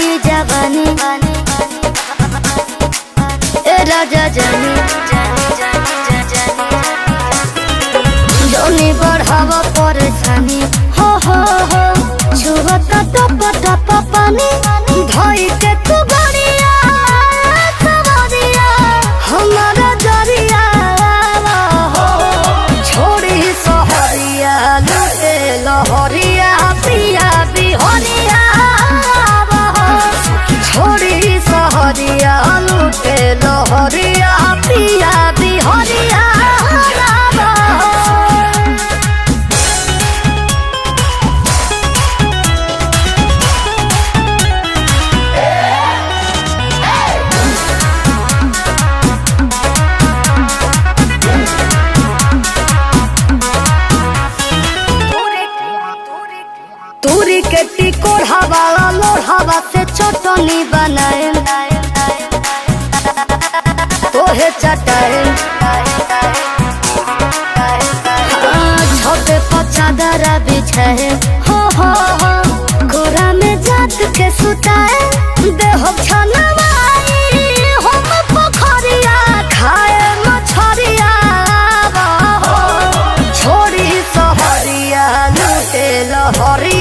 होई जवानी ए राजा जानी जोनी बढ़ावा परेशानी हो छुवता टप टप पानी धोई के तू गरिया सवरिया हमारा जरिया छोड़ी सहरिया लुटे लहरिया पिया बिहरिया छोड़ी सहरिया लुटे लहरिया पिया बिहरिया तूरी के टिकोढ़ा वाला लोढ़ावा से चटनी बनाए तोहे चटाए छोटे पचादरा बिछाए हो गोरा में जात के सुताए देह छनवाई हम पोखरिया खाए मछरिया छोड़ी सहरिया लुटे लहरिया